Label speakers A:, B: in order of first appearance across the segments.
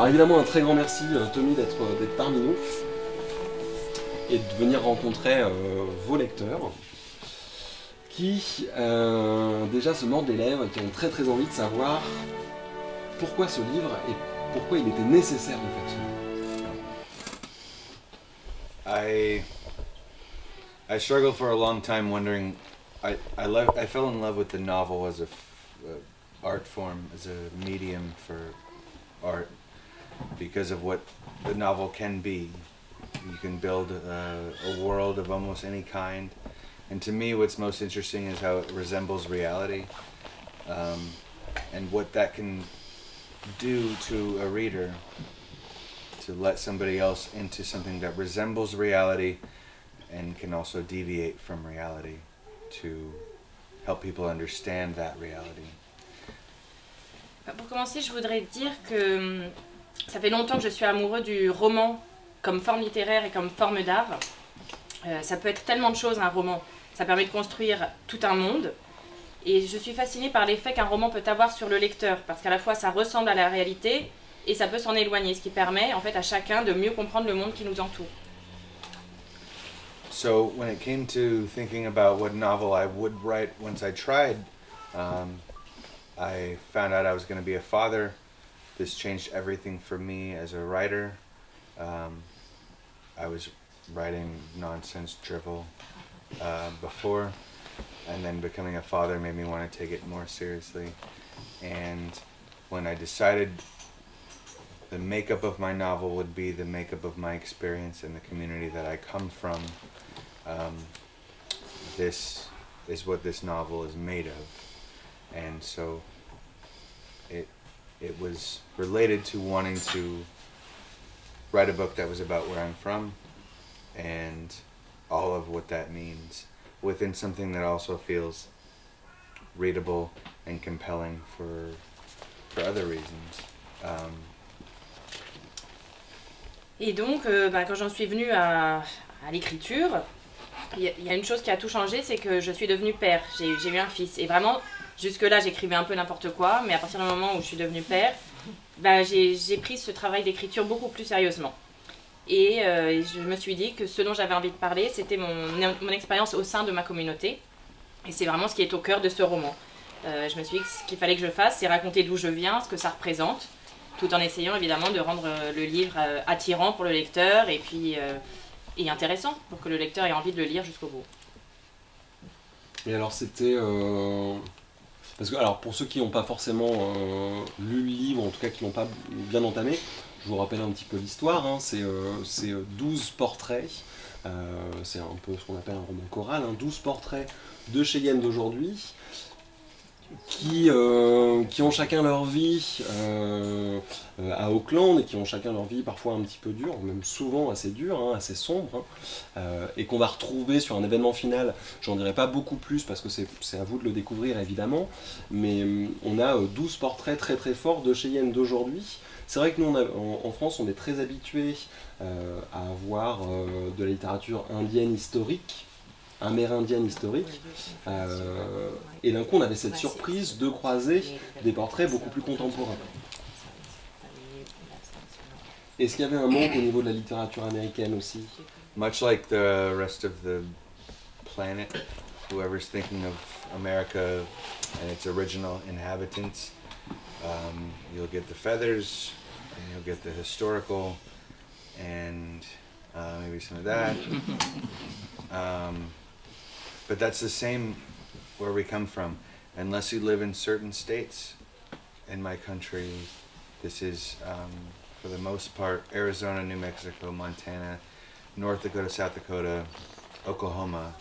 A: Alors évidemment, un très grand merci Tommy d'être parmi nous et de venir rencontrer vos lecteurs qui déjà se mordent les lèvres et qui ont très très envie de savoir pourquoi ce livre et pourquoi il était nécessaire en fait.
B: I struggled for a long time wondering. I fell in love with the novel as a art form, as a medium for art, because of what the novel can be. You can build a world of almost any kind, and to me what's most interesting is how it resembles reality, and what that can do to a reader, to let somebody else into something that resembles reality and can also deviate from reality, to help people understand that reality.
C: Pour commencer, je voudrais dire que ça fait longtemps que je suis amoureux du roman comme forme littéraire et comme forme d'art. Ça peut être tellement de choses un roman. Ça permet de construire tout un monde. Et je suis fascinée par l'effet qu'un roman peut avoir sur le lecteur, parce qu'à la fois ça ressemble à la réalité et ça peut s'en éloigner, ce qui permet en fait à chacun de mieux comprendre le monde qui nous entoure.
B: So when it came to thinking about what novel I would write once I tried, I found out I was going to be a father. This changed everything for me as a writer. I was writing nonsense drivel before, and then becoming a father made me want to take it more seriously. And when I decided the makeup of my novel would be the makeup of my experience and the community that I come from, this is what this novel is made of. And so it was related to wanting to write a book that was about where I'm from and all of what that means within something that also feels readable and compelling for other reasons.
C: Et donc, quand j'en suis venue à l'écriture, il y a une chose qui a tout changé, c'est que je suis devenue père. J'ai eu un fils. Et vraiment, jusque-là, j'écrivais un peu n'importe quoi, mais à partir du moment où je suis devenue père, j'ai pris ce travail d'écriture beaucoup plus sérieusement. Et je me suis dit que ce dont j'avais envie de parler, c'était mon expérience au sein de ma communauté. Et c'est vraiment ce qui est au cœur de ce roman. Je me suis dit que ce qu'il fallait que je fasse, c'est raconter d'où je viens, ce que ça représente, tout en essayant évidemment de rendre le livre attirant pour le lecteur et puis et intéressant pour que le lecteur ait envie de le lire jusqu'au bout.
A: Et alors c'était... Parce que alors, pour ceux qui n'ont pas forcément lu le livre, en tout cas qui l'ont pas bien entamé, je vous rappelle un petit peu l'histoire, hein, c'est 12 portraits, c'est un peu ce qu'on appelle un roman choral, hein, 12 portraits de Cheyennes d'aujourd'hui, qui ont chacun leur vie à Auckland et qui ont chacun leur vie parfois un petit peu dure, même souvent assez dure, hein, assez sombre, hein, et qu'on va retrouver sur un événement final. J'en dirai pas beaucoup plus parce que c'est à vous de le découvrir évidemment, mais on a 12 portraits très très forts de Cheyennes d'aujourd'hui. C'est vrai que nous en France on est très habitués à avoir de la littérature indienne historique, amérindienne historique, et d'un coup on avait cette surprise de croiser des portraits beaucoup plus contemporains. Est-ce qu'il y avait un manque au niveau de la littérature américaine aussi?
B: Much like the rest of the planet, whoever's thinking of America and its original inhabitants, you'll get the feathers, and you'll get the historical, and maybe some of that. But that's the same where we come from. Unless you live in certain states in my country, this is, for the most part, Arizona, New Mexico, Montana, North Dakota, South Dakota, Oklahoma,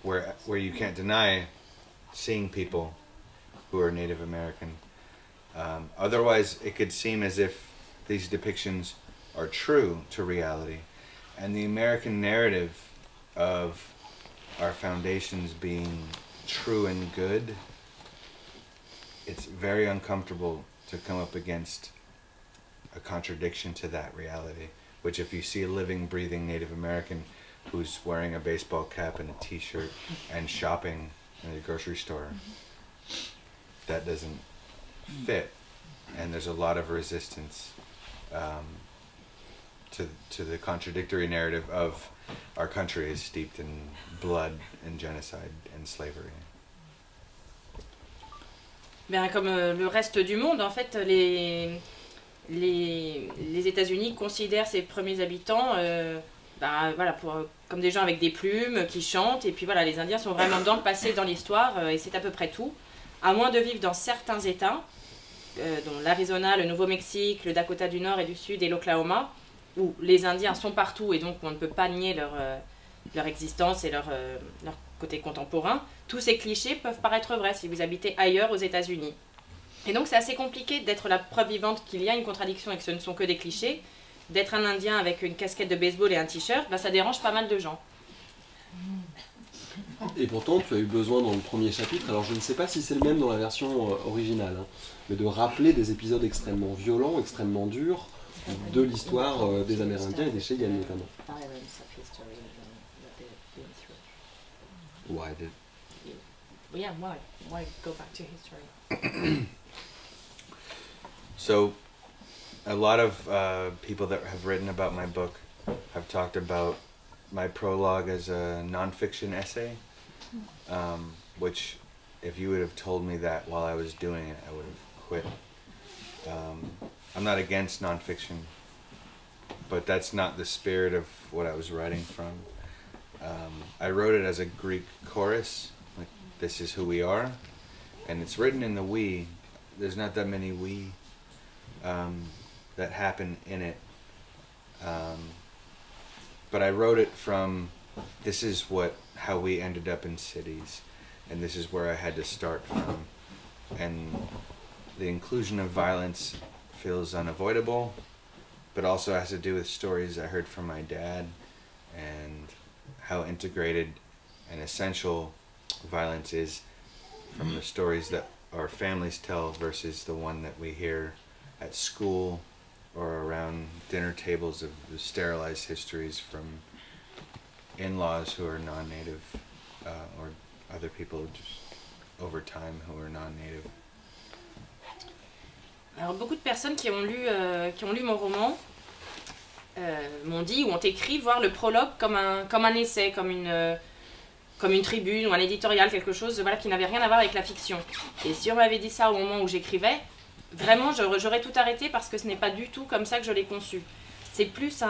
B: where you can't deny seeing people who are Native American. Otherwise, it could seem as if these depictions are true to reality. And the American narrative of our foundations being true and good, it's very uncomfortable to come up against a contradiction to that reality. Which if you see a living, breathing Native American who's wearing a baseball cap and a t-shirt and shopping in a grocery store, that doesn't fit. and there's a lot of resistance to the contradictory narrative of our country is steeped in blood and genocide and slavery.
C: Bien, comme le reste du monde, en fait, les États-Unis considèrent ces premiers habitants voilà, comme des gens avec des plumes qui chantent, et puis voilà, les Indiens sont vraiment dans le passé, dans l'histoire, et c'est à peu près tout. À moins de vivre dans certains États, dont l'Arizona, le Nouveau-Mexique, le Dakota du Nord et du Sud et l'Oklahoma, où les Indiens sont partout et donc on ne peut pas nier leur existence et leur côté contemporain, tous ces clichés peuvent paraître vrais si vous habitez ailleurs aux États-Unis. Et donc c'est assez compliqué d'être la preuve vivante qu'il y a une contradiction et que ce ne sont que des clichés. D'être un Indien avec une casquette de baseball et un t-shirt, bah, ça dérange pas mal de gens.
A: Et pourtant, tu as eu besoin dans le premier chapitre, alors je ne sais pas si c'est le même dans la version originale, hein, mais de rappeler des épisodes extrêmement violents, extrêmement durs de l'histoire des Amérindiens et des Cheyennes notamment.
B: Why did?
C: Yeah, why go back to history?
B: So, a lot of people that have written about my book have talked about my prologue as a nonfiction essay, which, if you would have told me that while I was doing it, I would have quit. I'm not against nonfiction, but that's not the spirit of what I was writing from. I wrote it as a Greek chorus, like this is who we are, and it's written in the we. There's not that many we that happen in it, but I wrote it from this is how we ended up in cities, and this is where I had to start from, and the inclusion of violence feels unavoidable, but also has to do with stories I heard from my dad and how integrated and essential violence is from the stories that our families tell versus the one that we hear at school or around dinner tables of the sterilized histories from in-laws who are non-native or other people just over time who are non-native.
C: Alors beaucoup de personnes qui ont lu mon roman m'ont dit ou ont écrit voir le prologue comme un essai, comme une tribune ou un éditorial, quelque chose voilà, qui n'avait rien à voir avec la fiction. Et si on m'avait dit ça au moment où j'écrivais, vraiment j'aurais tout arrêté parce que ce n'est pas du tout comme ça que je l'ai conçu. C'est plus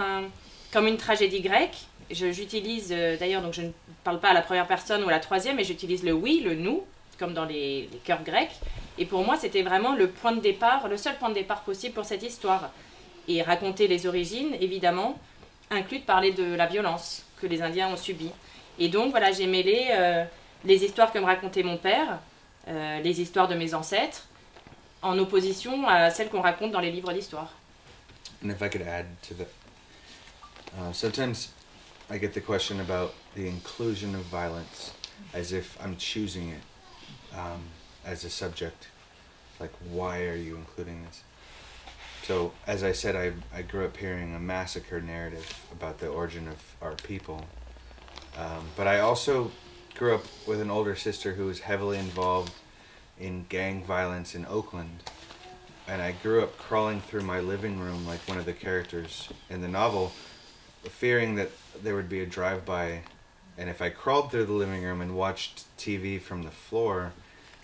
C: comme une tragédie grecque. J'utilise d'ailleurs, donc je ne parle pas à la première personne ou à la troisième, mais j'utilise le oui, le nous, comme dans les chœurs grecs. Et pour moi, c'était vraiment le point de départ, le seul point de départ possible pour cette histoire. Et raconter les origines, évidemment, inclut de parler de la violence que les Indiens ont subie. Et donc, voilà, j'ai mêlé les histoires que me racontait mon père, les histoires de mes ancêtres, en opposition à celles qu'on raconte dans les livres d'histoire.
B: And if I could add to that, sometimes I get the question about the inclusion of violence as if I'm choosing it as a subject. Like, why are you including this? So, as I said, I grew up hearing a massacre narrative about the origin of our people. But I also grew up with an older sister who was heavily involved in gang violence in Oakland. And I grew up crawling through my living room like one of the characters in the novel, fearing that there would be a drive-by. And if I crawled through the living room and watched TV from the floor,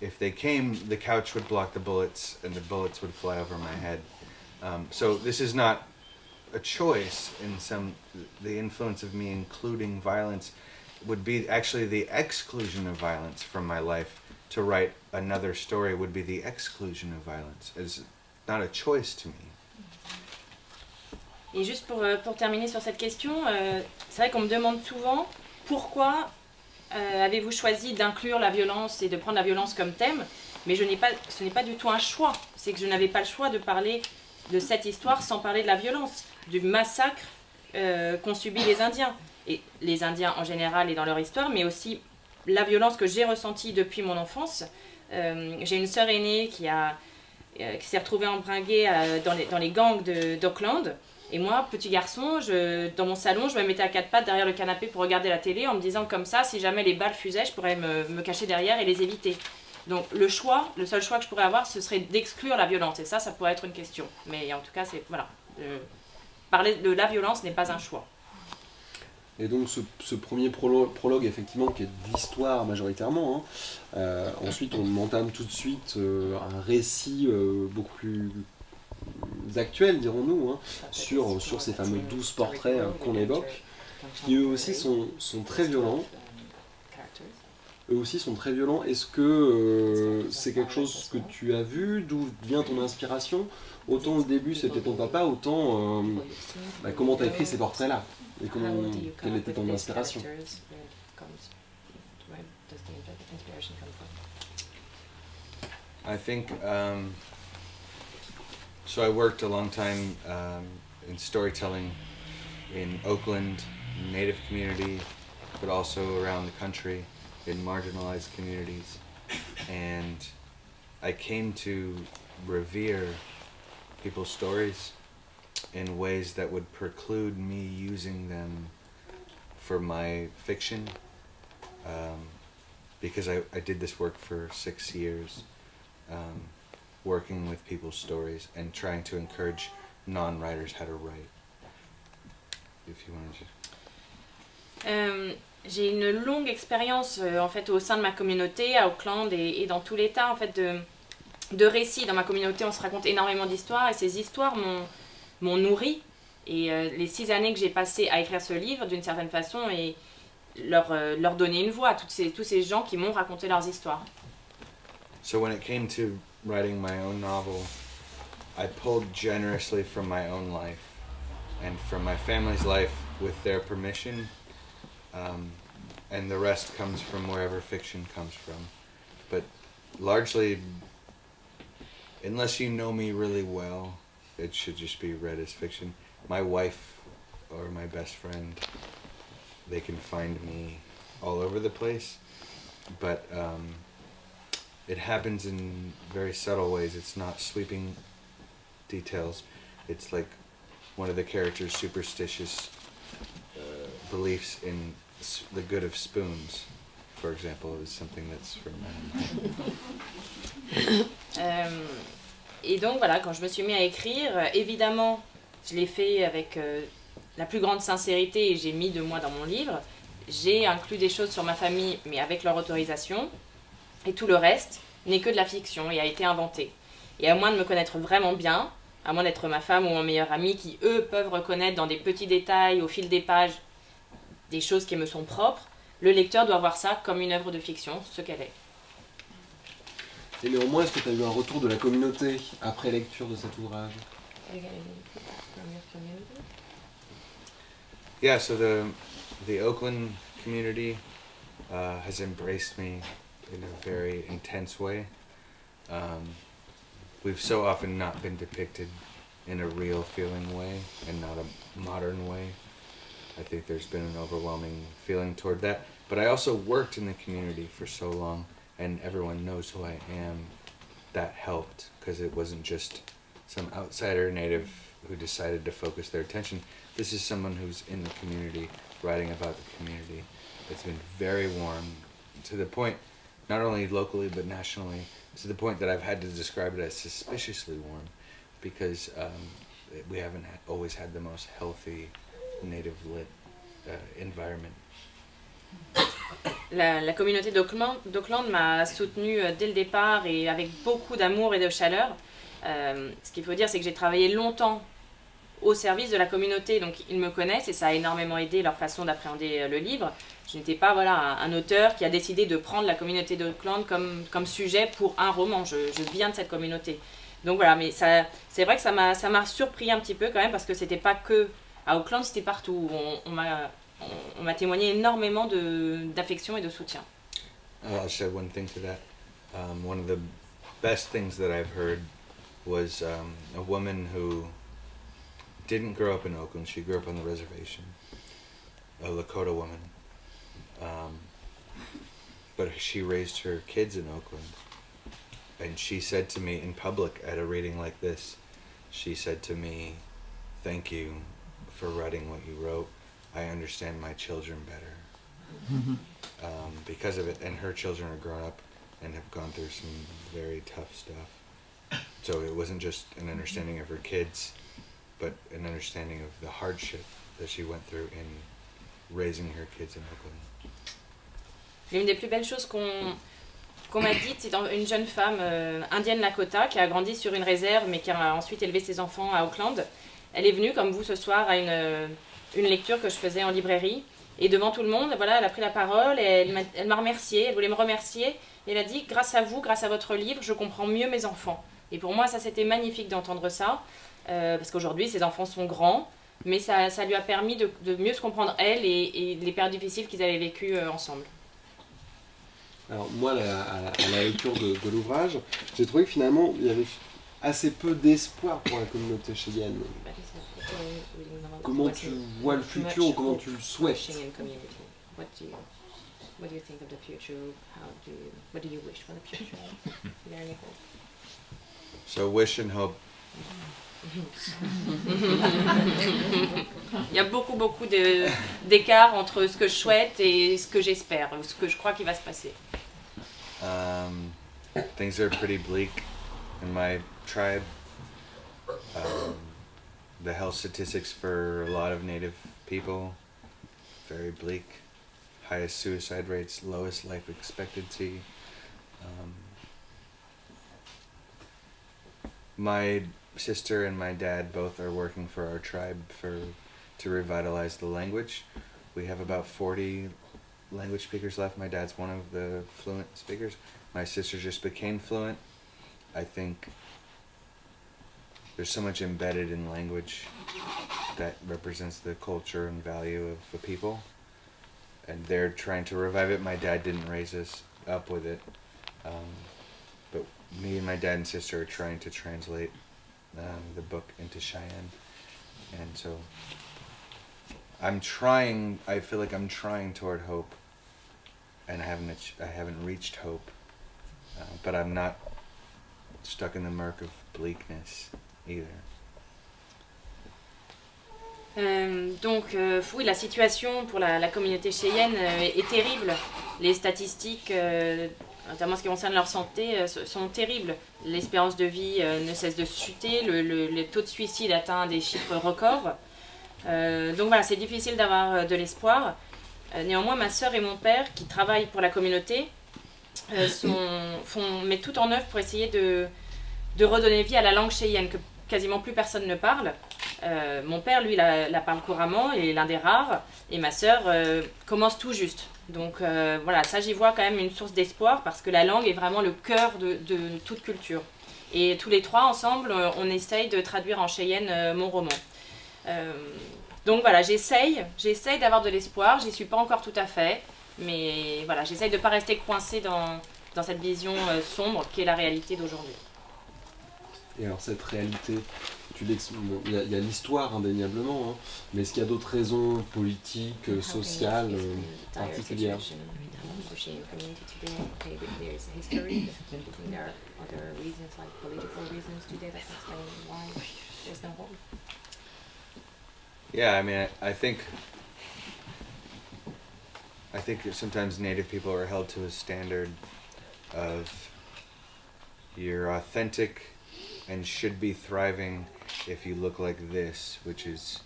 B: if they came, the couch would block the bullets and the bullets would fly over my head. So this is not a choice the influence of me including violence would be actually the exclusion of violence from my life. To write another story would be the exclusion of violence. It's not a choice to me.
C: Et juste pour terminer sur cette question, c'est vrai qu'on me demande souvent pourquoi avez-vous choisi d'inclure la violence et de prendre la violence comme thème, mais ce n'est pas du tout un choix. C'est que je n'avais pas le choix de parler de cette histoire sans parler de la violence, du massacre qu'ont subi les Indiens. Et les Indiens en général et dans leur histoire, mais aussi la violence que j'ai ressentie depuis mon enfance. J'ai une sœur aînée qui s'est retrouvée embringuée dans les gangs d'Auckland. Et moi, petit garçon, dans mon salon, je me mettais à quatre pattes derrière le canapé pour regarder la télé en me disant comme ça, si jamais les balles fusaient, je pourrais me cacher derrière et les éviter. Donc le seul choix que je pourrais avoir, ce serait d'exclure la violence. Et ça pourrait être une question. Mais en tout cas, voilà. Parler de la violence n'est pas un choix.
A: Et donc ce premier prologue, effectivement, qui est d'histoire majoritairement, hein. Ensuite on entame tout de suite un récit beaucoup plus actuel, dirons-nous, hein, sur ces fameux 12 portraits qu'on évoque, qui eux aussi sont très violents. Eux aussi sont très violents. Est-ce que c'est quelque chose que tu as vu? D'où vient ton inspiration? Autant au début c'était ton papa, autant comment tu as écrit ces portraits-là? Et quelle était ton inspiration?
B: I think, so I worked a long time in storytelling in Oakland, Native community, but also around the country in marginalized communities. And I came to revere people's stories in ways that would preclude me using them for my fiction, because I did this work for 6 years, working with people's stories and trying to encourage non-writers how to write. If you wanted to.
C: J'ai une longue expérience en fait au sein de ma communauté à Auckland et dans tout l'État en fait de récits. Dans ma communauté, on se raconte énormément d'histoires et ces histoires m'ont nourri. Et les 6 années que j'ai passées à écrire ce livre, d'une certaine façon, et leur donner une voix à tous ces gens qui m'ont raconté leurs histoires.
B: So when it came to writing my own novel, I pulled generously from my own life and from my family's life with their permission, and the rest comes from wherever fiction comes from. But largely, unless you know me really well, it should just be read as fiction. My wife or my best friend, they can find me all over the place, but it happens in very subtle ways. It's not sweeping details. It's like one of the characters' superstitious beliefs in the good of spoons, for example, is something that's from
C: Et donc voilà, quand je me suis mis à écrire, évidemment, je l'ai fait avec la plus grande sincérité et j'ai mis de moi dans mon livre. J'ai inclus des choses sur ma famille, mais avec leur autorisation. Et tout le reste n'est que de la fiction et a été inventé. Et à moins de me connaître vraiment bien, à moins d'être ma femme ou mon meilleur ami qui, eux, peuvent reconnaître dans des petits détails, au fil des pages, des choses qui me sont propres, le lecteur doit voir ça comme une œuvre de fiction, ce qu'elle est.
A: Et néanmoins, est-ce que tu as eu un retour de la communauté après lecture de cet ouvrage?
B: Yeah, so the Oakland community has embraced me in a very intense way. We've so often not been depicted in a real feeling way and not a modern way. I think there's been an overwhelming feeling toward that. But I also worked in the community for so long, and everyone knows who I am. That helped, because it wasn't just some outsider native who decided to focus their attention. This is someone who's in the community, writing about the community. It's been very warm, to the point, not only locally but nationally, to the point that I've had to describe it as suspiciously warm, because we haven't always had the most healthy native lit environment.
C: La communauté d'Auckland m'a soutenue dès le départ et avec beaucoup d'amour et de chaleur. Ce qu'il faut dire, c'est que j'ai travaillé longtemps au service de la communauté, donc ils me connaissent et ça a énormément aidé leur façon d'appréhender le livre. Je n'étais pas un auteur qui a décidé de prendre la communauté d'Auckland comme sujet pour un roman. Je viens de cette communauté. Donc voilà, mais c'est vrai que ça m'a surpris un petit peu quand même, parce que c'était pas que à Auckland, c'était partout. On m'a témoigné énormément d'affection et de soutien.
B: I'll share one thing to that. One of the best things that I've heard was a woman who didn't grow up in Oakland. She grew up on the reservation, a Lakota woman. But she raised her kids in Oakland. And she said to me in public at a reading like this, she said to me, "Thank you for writing what you wrote. I understand my children better because of it." And her children are grown up and have gone through some very tough stuff. So it wasn't just an understanding of her kids, but an understanding of the hardship that she went through in raising her kids in Oakland.
C: L'une des plus belles choses qu'on m'a dites, c'est une jeune femme indienne Lakota qui a grandi sur une réserve mais qui a ensuite élevé ses enfants à Auckland. Elle est venue comme vous ce soir à une lecture que je faisais en librairie et devant tout le monde, voilà, elle a pris la parole et elle m'a remercié, elle voulait me remercier et elle a dit grâce à vous, grâce à votre livre, je comprends mieux mes enfants. Et pour moi ça c'était magnifique d'entendre ça parce qu'aujourd'hui ses enfants sont grands mais ça lui a permis de mieux se comprendre elle et les périodes difficiles qu'ils avaient vécues ensemble.
A: Alors moi, à la lecture de l'ouvrage, j'ai trouvé que finalement, il y avait assez peu d'espoir pour la communauté cheyenne. Comment tu vois le futur ou comment tu le souhaites?
C: What do you think of the future? What do you wish for the future? Is there any hope?
B: So wish and hope.
C: Il y a beaucoup d'écart entre ce que je souhaite et ce que j'espère, ou ce que je crois qu'il va se passer.
B: Things are pretty bleak in my tribe. The health statistics for a lot of Native people, very bleak. Highest suicide rates, lowest life expectancy. My sister and my dad both are working for our tribe to revitalize the language. We have about 40 language speakers left. My dad's one of the fluent speakers. My sister just became fluent. I think there's so much embedded in language that represents the culture and value of the people. And they're trying to revive it. My dad didn't raise us up with it. But me and my dad and sister are trying to translate the book into Cheyenne. And so I feel like I'm trying toward hope, and I haven't reached hope, but I'm not stuck in the murk of bleakness either.
C: Oui, la situation pour la communauté cheyenne est terrible. Les statistiques, notamment en ce qui concerne leur santé, sont terribles. L'espérance de vie ne cesse de chuter, le taux de suicide atteint des chiffres records. Donc voilà, c'est difficile d'avoir de l'espoir. Néanmoins, ma sœur et mon père, qui travaillent pour la communauté, mettent tout en œuvre pour essayer de redonner vie à la langue cheyenne, que quasiment plus personne ne parle. Mon père, lui, la parle couramment, il est l'un des rares, et ma sœur commence tout juste. Donc voilà, ça j'y vois quand même une source d'espoir, parce que la langue est vraiment le cœur de toute culture. Et tous les trois, ensemble, on essaye de traduire en cheyenne mon roman. Donc voilà, j'essaye d'avoir de l'espoir, j'y suis pas encore tout à fait, mais voilà, j'essaye de ne pas rester coincée dans cette vision sombre qui est la réalité d'aujourd'hui.
A: Et alors cette réalité, il y a l'histoire indéniablement, hein, mais est-ce qu'il y a d'autres raisons politiques, sociales particulières?
B: Yeah, I mean, I think sometimes Native people are held to a standard of you're authentic and should be thriving if you look like this, which is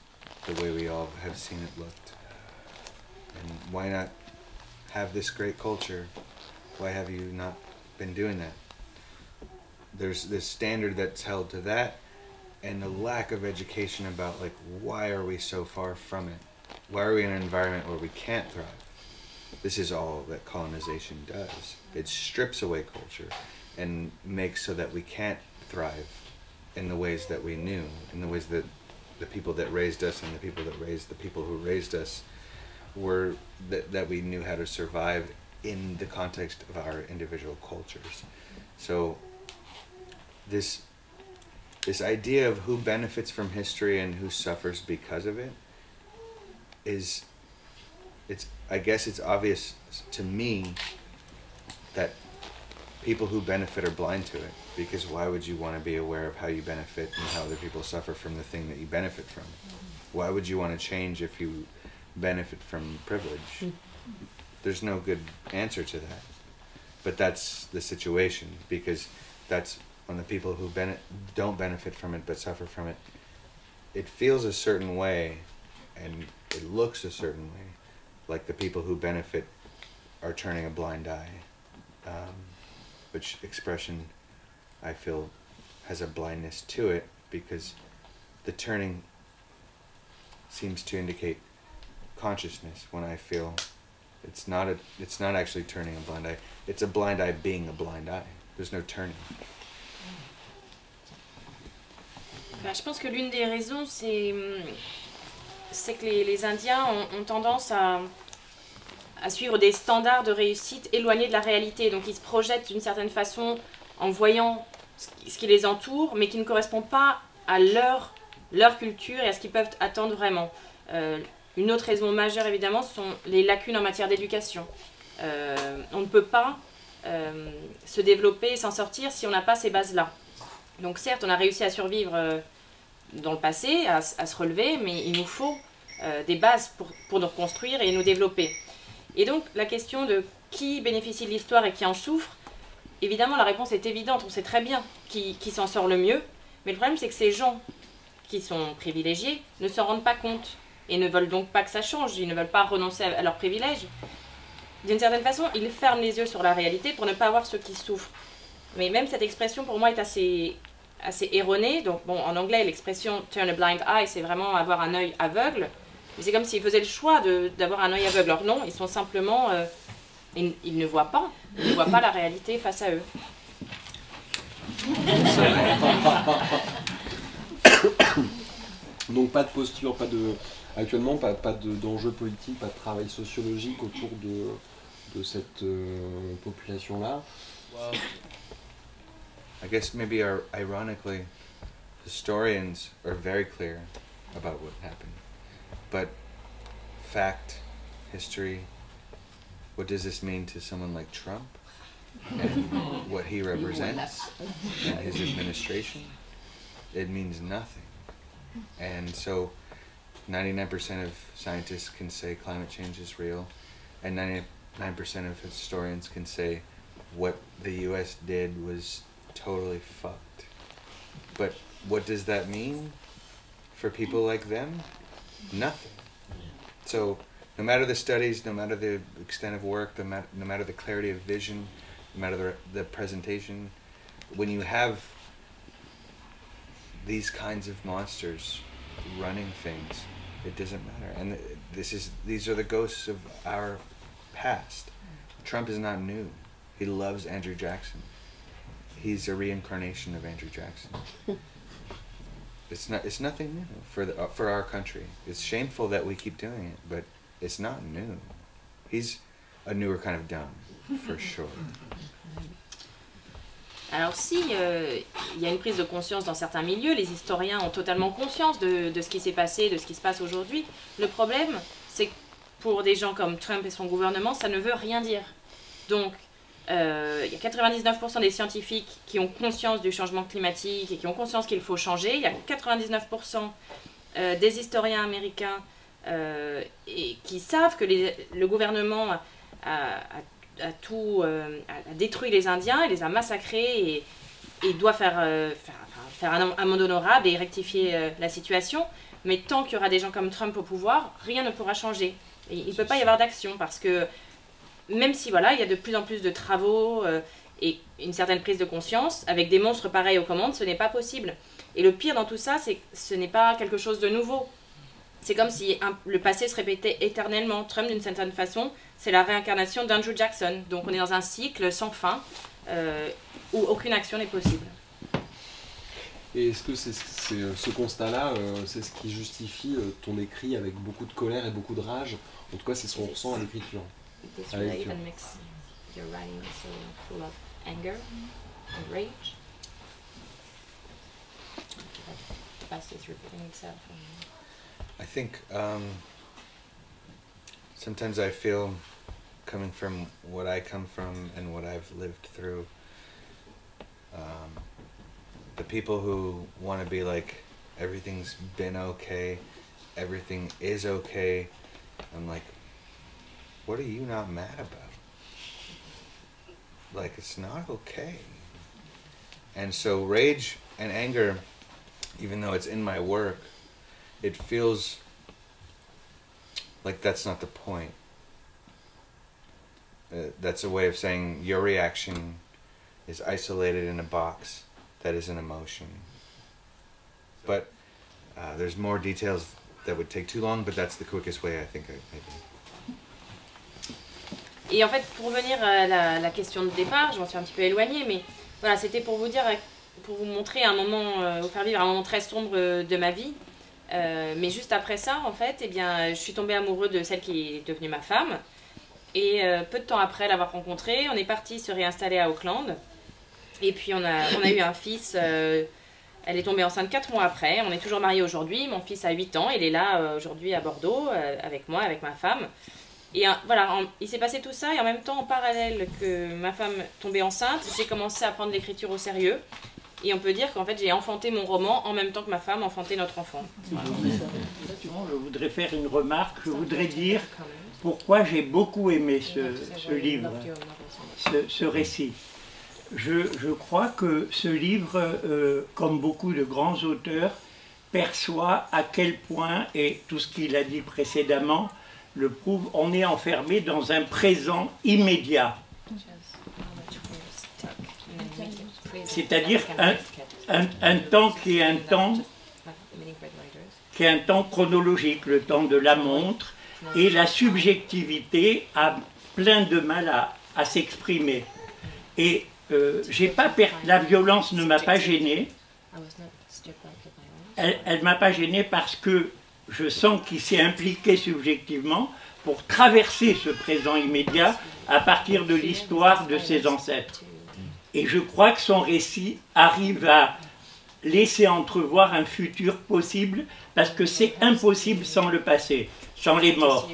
B: the way we all have seen it looked. And why not have this great culture? Why have you not been doing that? There's this standard that's held to that, and a lack of education about, like, why are we so far from it? Why are we in an environment where we can't thrive? This is all that colonization does. It strips away culture and makes so that we can't thrive in the ways that we knew, in the ways that the people that raised us and the people that raised the people who raised us were, that we knew how to survive in the context of our individual cultures. So this idea of who benefits from history and who suffers because of it I guess it's obvious to me that people who benefit are blind to it, because why would you want to be aware of how you benefit and how other people suffer from the thing that you benefit from? Why would you want to change if you benefit from privilege? There's no good answer to that. but that's the situation, because that's when the people who don't benefit from it but suffer from it, it feels a certain way and it looks a certain way, like the people who benefit are turning a blind eye, which expression I feel has a blindness to it, because the turning seems to indicate consciousness, when I feel it's not actually turning a blind eye, it's a blind eye being a blind eye. There's no turning.
C: Ben, je pense que l'une des raisons, c'est que les Indiens ont tendance à suivre des standards de réussite éloignés de la réalité. Donc ils se projettent d'une certaine façon en voyant ce qui les entoure, mais qui ne correspond pas à leur culture et à ce qu'ils peuvent attendre vraiment. Une autre raison majeure, évidemment, ce sont les lacunes en matière d'éducation. On ne peut pas se développer et s'en sortir si on n'a pas ces bases-là. Donc certes, on a réussi à survivre dans le passé, à se relever, mais il nous faut des bases pour nous reconstruire et nous développer. Et donc la question de qui bénéficie de l'histoire et qui en souffre, évidemment la réponse est évidente, on sait très bien qui s'en sort le mieux, mais le problème c'est que ces gens qui sont privilégiés ne s'en rendent pas compte et ne veulent donc pas que ça change, ils ne veulent pas renoncer à leurs privilèges. D'une certaine façon, ils ferment les yeux sur la réalité pour ne pas voir ceux qui souffrent. Mais même cette expression pour moi est assez erronée. Donc bon, en anglais l'expression turn a blind eye, c'est vraiment avoir un œil aveugle. Mais c'est comme s'ils faisaient le choix d'avoir un œil aveugle. Alors non, ils sont simplement, ils ne voient pas la réalité face à eux.
A: Donc pas de posture, actuellement pas d'enjeu politique, pas de travail sociologique autour de cette population-là.
B: Well, I guess maybe ironically, historians are very clear about what happened. But fact, history, what does this mean to someone like Trump and what he represents and his administration? It means nothing. And so 99% of scientists can say climate change is real, and 99% of historians can say what the US did was totally fucked. But what does that mean for people like them? Nothing. So no matter the studies, no matter the extent of work, no matter the clarity of vision, no matter the presentation, when you have these kinds of monsters running things, it doesn't matter. And these are the ghosts of our past. Trump is not new. He loves Andrew Jackson. He's a reincarnation of Andrew Jackson. It's nothing new for our country. It's shameful that we keep doing it, but it's not new. He's a newer kind of dumb, for sure.
C: Alors si il y a une prise de conscience dans certains milieux, les historiens ont totalement conscience de ce qui s'est passé, de ce qui se passe aujourd'hui. Le problème, c'est que pour des gens comme Trump et son gouvernement, ça ne veut rien dire. Donc, il y a 99% des scientifiques qui ont conscience du changement climatique et qui ont conscience qu'il faut changer. Il y a 99% des historiens américains qui savent que le gouvernement a détruit les Indiens, et les a massacrés et doit faire un monde honorable et rectifier la situation. Mais tant qu'il y aura des gens comme Trump au pouvoir, rien ne pourra changer. Et il ne peut pas y avoir d'action parce que même si voilà, il y a de plus en plus de travaux et une certaine prise de conscience, avec des monstres pareils aux commandes, ce n'est pas possible. Et le pire dans tout ça, c'est que ce n'est pas quelque chose de nouveau. C'est comme si le passé se répétait éternellement. Trump, d'une certaine façon, c'est la réincarnation d'Andrew Jackson. Donc on est dans un cycle sans fin où aucune action n'est possible.
A: Et est-ce que c'est ce constat-là, c'est ce qui justifie ton écrit avec beaucoup de colère et beaucoup de rage? En tout cas, c'est ce qu'on ressent à l'écriture.
C: This really even makes your writing so full of anger and rage. The past is repeating itself.
B: I think sometimes I feel, coming from what I come from and what I've lived through, the people who want to be like, everything's been okay, everything is okay, I'm like, what are you not mad about? like it's not okay. And so rage and anger, even though it's in my work, it feels like that's not the point. That's a way of saying your reaction is isolated in a box that is an emotion. But there's more details that would take too long, but that's the quickest way I think maybe.
C: Et en fait, pour revenir à la question de départ, je m'en suis un petit peu éloignée, mais voilà, c'était pour vous dire, pour vous montrer un moment, vous faire vivre un moment très sombre de ma vie. Mais juste après ça, en fait, eh bien, je suis tombée amoureuse de celle qui est devenue ma femme. Et peu de temps après l'avoir rencontrée, on est parti se réinstaller à Auckland. Et puis on a eu un fils, elle est tombée enceinte 4 mois après. On est toujours mariés aujourd'hui, mon fils a 8 ans, il est là aujourd'hui à Bordeaux avec moi, avec ma femme. Et voilà, il s'est passé tout ça et en même temps, en parallèle que ma femme tombait enceinte, j'ai commencé à prendre l'écriture au sérieux. Et on peut dire qu'en fait, j'ai enfanté mon roman en même temps que ma femme enfantait notre enfant.
D: Je voudrais faire une remarque, je voudrais dire pourquoi j'ai beaucoup aimé ce livre, ce récit. Je crois que ce livre, comme beaucoup de grands auteurs, perçoit à quel point, et tout ce qu'il a dit précédemment le prouve, on est enfermé dans un présent immédiat. C'est-à-dire un temps qui est un temps chronologique, le temps de la montre, et la subjectivité a plein de mal à s'exprimer. Et la violence ne m'a pas gêné. Elle m'a pas gêné parce que je sens qu'il s'est impliqué subjectivement pour traverser ce présent immédiat à partir de l'histoire de ses ancêtres. Et je crois que son récit arrive à laisser entrevoir un futur possible, parce que c'est impossible sans le passé, sans les morts.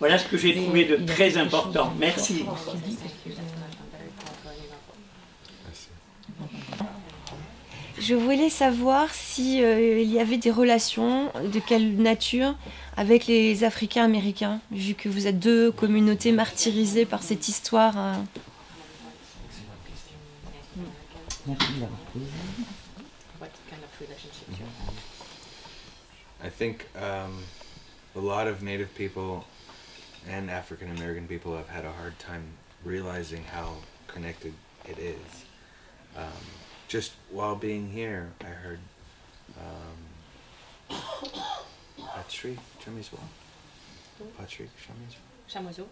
D: Voilà ce que j'ai trouvé de très important. Merci.
E: Je voulais savoir si il y avait des relations, de quelle nature, avec les Africains américains, vu que vous êtes deux communautés martyrisées par cette histoire.
B: I think a lot of Native people and African American people have had a hard time realizing how connected it is. Just while being here, I heard Patrick Chamoiseau. Patrick Chamoiseau.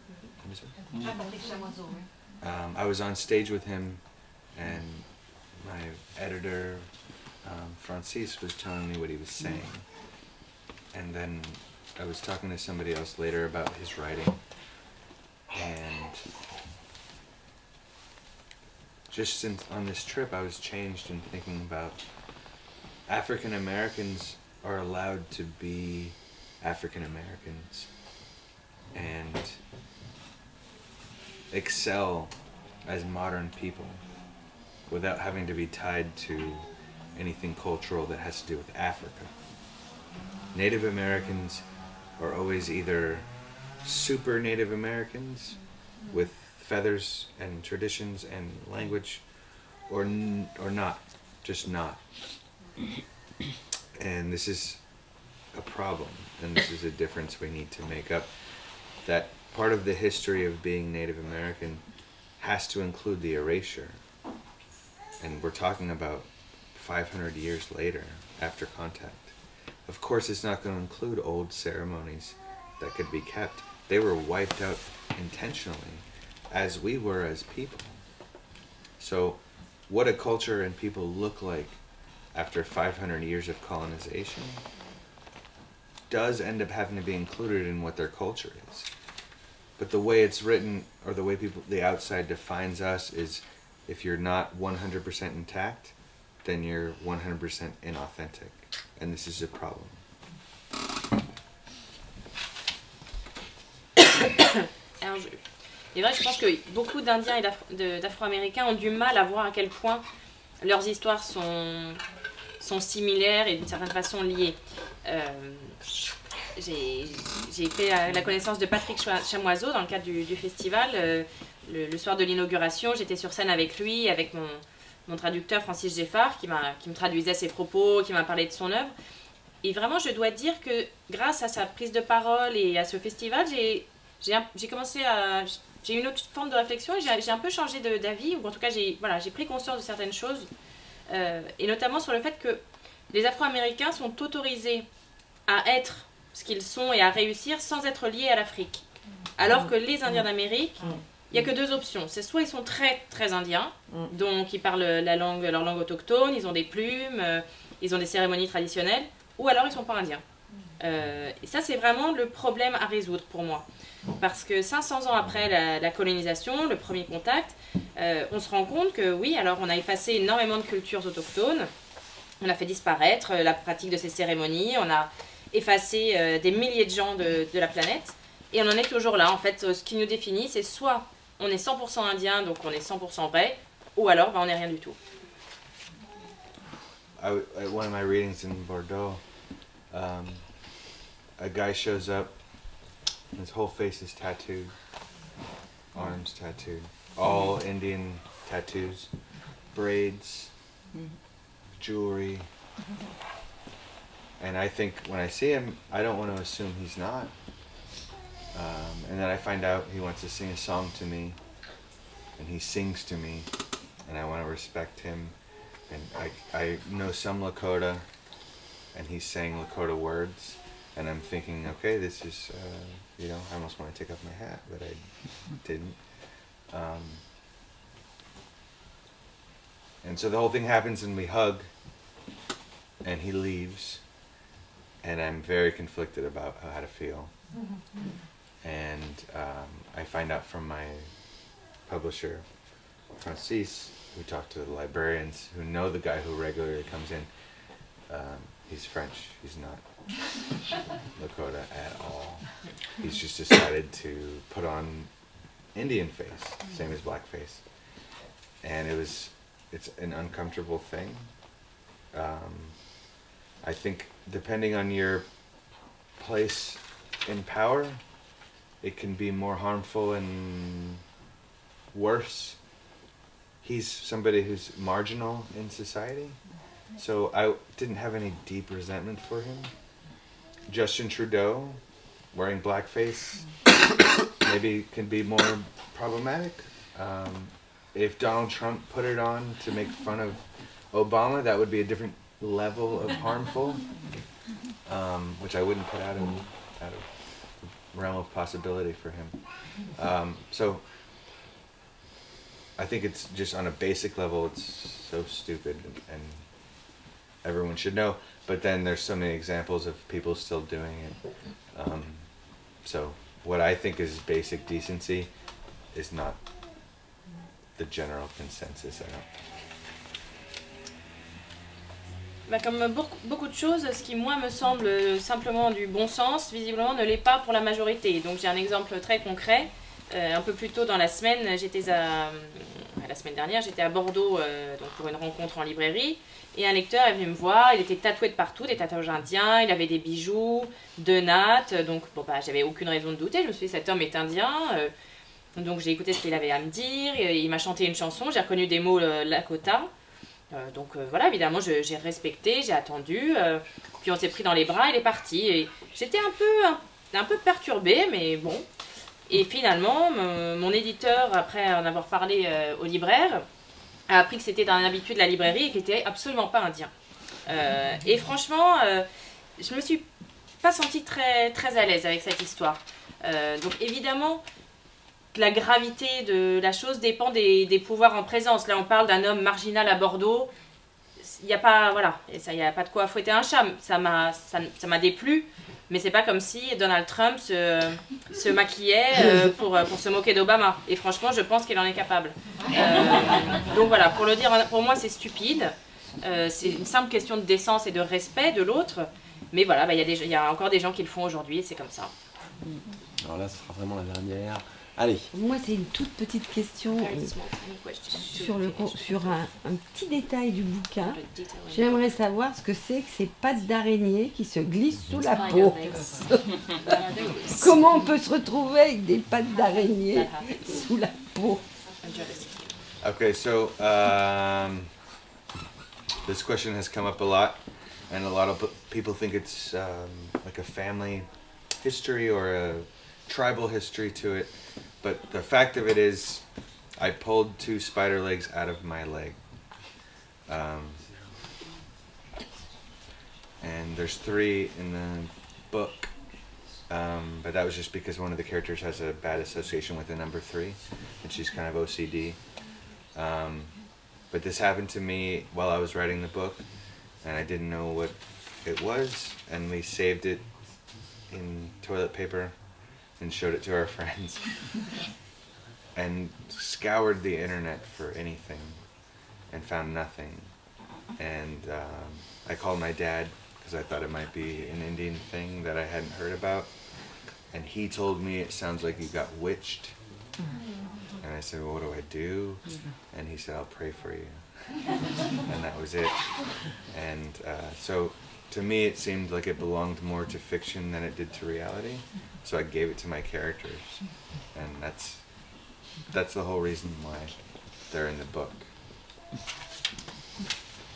B: I was on stage with him, and my editor, Francis, was telling me what he was saying. And then I was talking to somebody else later about his writing, and just since on this trip I was changed in thinking about African Americans are allowed to be African Americans and excel as modern people without having to be tied to anything cultural that has to do with Africa. Native Americans are always either super Native Americans with feathers and traditions and language, or not, just not. And this is a problem, and this is a difference we need to make up. That part of the history of being Native American has to include the erasure. And we're talking about 500 years later, after contact. Of course, it's not going to include old ceremonies that could be kept. They were wiped out intentionally, as we were as people. So what a culture and people look like after 500 years of colonization does end up having to be included in what their culture is. But the way it's written, or the way the outside defines us, is if you're not 100% intact, then you're 100% inauthentic. And this is a problem.
C: Alors, il est vrai, je pense que beaucoup d'Indiens et d'Afro-Américains ont du mal à voir à quel point leurs histoires sont similaires et d'une certaine façon liées. j'ai fait la connaissance de Patrick Chamoiseau dans le cadre du festival. Le soir de l'inauguration, j'étais sur scène avec lui, avec mon traducteur Francis Geffard, qui me traduisait ses propos, qui m'a parlé de son œuvre. Et vraiment, je dois dire que grâce à sa prise de parole et à ce festival, j'ai commencé à... J'ai une autre forme de réflexion et j'ai un peu changé d'avis, ou en tout cas, j'ai pris conscience de certaines choses, et notamment sur le fait que les Afro-Américains sont autorisés à être ce qu'ils sont et à réussir sans être liés à l'Afrique. Alors que les Indiens d'Amérique, il n'y a que deux options. C'est soit ils sont très, très indiens, donc ils parlent leur langue autochtone, ils ont des plumes, ils ont des cérémonies traditionnelles, ou alors ils ne sont pas indiens. Et ça, c'est vraiment le problème à résoudre pour moi. Parce que 500 ans après la colonisation, le premier contact, on se rend compte que oui, alors on a effacé énormément de cultures autochtones, on a fait disparaître la pratique de ces cérémonies, on a effacé des milliers de gens de la planète, et on en est toujours là. En fait, ce qui nous définit, c'est soit on est 100% indien, donc on est 100% vrai, ou alors on n'est rien du tout.
B: At one of my readings in Bordeaux, a guy shows up, and his whole face is tattooed, arms tattooed, all Indian tattoos, braids, jewelry, and I think when I see him, I don't want to assume he's not, and then I find out he wants to sing a song to me, and he sings to me, and I want to respect him, and I know some Lakota, and he's saying Lakota words, and I'm thinking, okay, this is, you know, I almost want to take off my hat, but I didn't. And so the whole thing happens and we hug, and he leaves, and I'm very conflicted about how to feel. And I find out from my publisher, Francis, who talked to the librarians who know the guy who regularly comes in. He's French, he's not Lakota at all. He's just decided to put on Indian face, same as blackface. And it's an uncomfortable thing. I think depending on your place in power, it can be more harmful and worse. He's somebody who's marginal in society, so I didn't have any deep resentment for him. Justin Trudeau, wearing blackface, maybe can be more problematic. If Donald Trump put it on to make fun of Obama, that would be a different level of harmful, which I wouldn't put out of realm of possibility for him. So I think it's just on a basic level, it's so stupid and everyone should know. But then there's so many examples of people still doing it. So what I think is basic decency is not the general consensus, I don't think.
C: Bah, comme beaucoup de choses, ce qui moi me semble simplement du bon sens, visiblement ne l'est pas pour la majorité. Donc j'ai un exemple très concret. Un peu plus tôt dans la semaine, la semaine dernière, j'étais à Bordeaux donc pour une rencontre en librairie. Et un lecteur est venu me voir, il était tatoué de partout, des tatouages indiens, il avait des bijoux, de nattes. Donc bon, bah, j'avais aucune raison de douter, je me suis dit cet homme est indien. Donc j'ai écouté ce qu'il avait à me dire, il m'a chanté une chanson, j'ai reconnu des mots Lakota. Donc voilà, évidemment, j'ai respecté, j'ai attendu, puis on s'est pris dans les bras, il est parti. Et j'étais un peu perturbée, mais bon. Et finalement, mon éditeur, après en avoir parlé au libraire, a appris que c'était un habitué de la librairie et qu'il n'était absolument pas indien. Et franchement, je me suis pas sentie très, très à l'aise avec cette histoire. Donc évidemment, la gravité de la chose dépend des pouvoirs en présence. Là, on parle d'un homme marginal à Bordeaux. Il n'y a pas, voilà, il n'y a pas de quoi fouetter un chat. Ça m'a déplu, mais c'est pas comme si Donald Trump se maquillait pour se moquer d'Obama. Et franchement, je pense qu'il en est capable. Donc voilà, pour le dire, pour moi, c'est stupide. C'est une simple question de décence et de respect de l'autre. Mais voilà, bah, y a encore des gens qui le font aujourd'hui et c'est comme ça.
A: Alors là, ce sera vraiment la dernière. Allez.
F: Moi, c'est une toute petite question sur un petit détail du bouquin. J'aimerais savoir ce que c'est pattes d'araignée qui se glissent sous la peau. Comment on peut se retrouver avec des pattes d'araignée sous la peau?
B: Okay, so this question has come up a lot, and a lot of people think it's like a family history or a tribal history to it. But the fact of it is, I pulled 2 spider legs out of my leg. And there's 3 in the book. But that was just because one of the characters has a bad association with the number 3, and she's kind of OCD. But this happened to me while I was writing the book, and I didn't know what it was, and we saved it in toilet paper and showed it to our friends and scoured the internet for anything and found nothing. And I called my dad because I thought it might be an Indian thing that I hadn't heard about, and he told me it sounds like you got witched. And I said, well, what do I do? And he said, I'll pray for you. And that was it. And so to me it seemed like it belonged more to fiction than it did to reality. So I gave it to my characters. And that's the whole reason why they're in the book.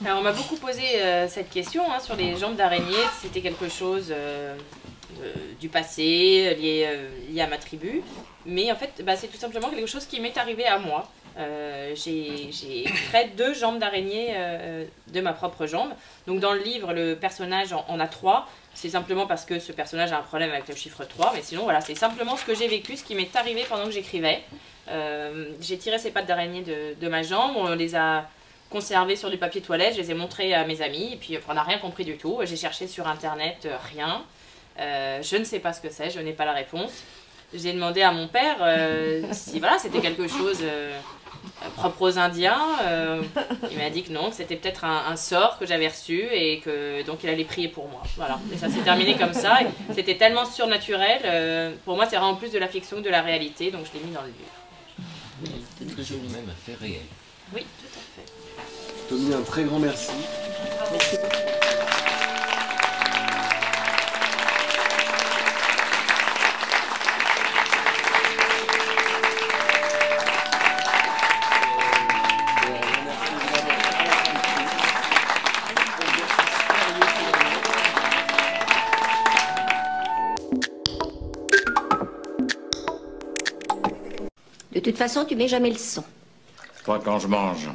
C: Alors on m'a beaucoup posé cette question sur les jambes d'araignée, si c'était quelque chose du passé, lié à ma tribu. Mais en fait, c'est tout simplement quelque chose qui m'est arrivé à moi. J'ai extrait 2 jambes d'araignée de ma propre jambe. Donc dans le livre, le personnage en a 3. C'est simplement parce que ce personnage a un problème avec le chiffre 3. Mais sinon, voilà, c'est simplement ce que j'ai vécu, ce qui m'est arrivé pendant que j'écrivais. J'ai tiré ces pattes d'araignée de ma jambe. On les a conservées sur du papier toilette. Je les ai montrées à mes amis. Et puis, on n'a rien compris du tout. J'ai cherché sur Internet, rien. Je ne sais pas ce que c'est, je n'ai pas la réponse. J'ai demandé à mon père si voilà, c'était quelque chose propre aux Indiens. Il m'a dit que non, que c'était peut-être un sort que j'avais reçu et que donc il allait prier pour moi. Voilà. Et ça s'est terminé comme ça. C'était tellement surnaturel. Pour moi, c'est vraiment plus de la fiction que de la réalité, donc je l'ai mis dans le livre.
G: Peut-être que c'est même un fait réel.
C: Oui, tout à fait.
A: Tommy, un très grand merci.
C: Merci beaucoup.
H: De toute façon, tu mets jamais le son.
G: Pas quand je mange.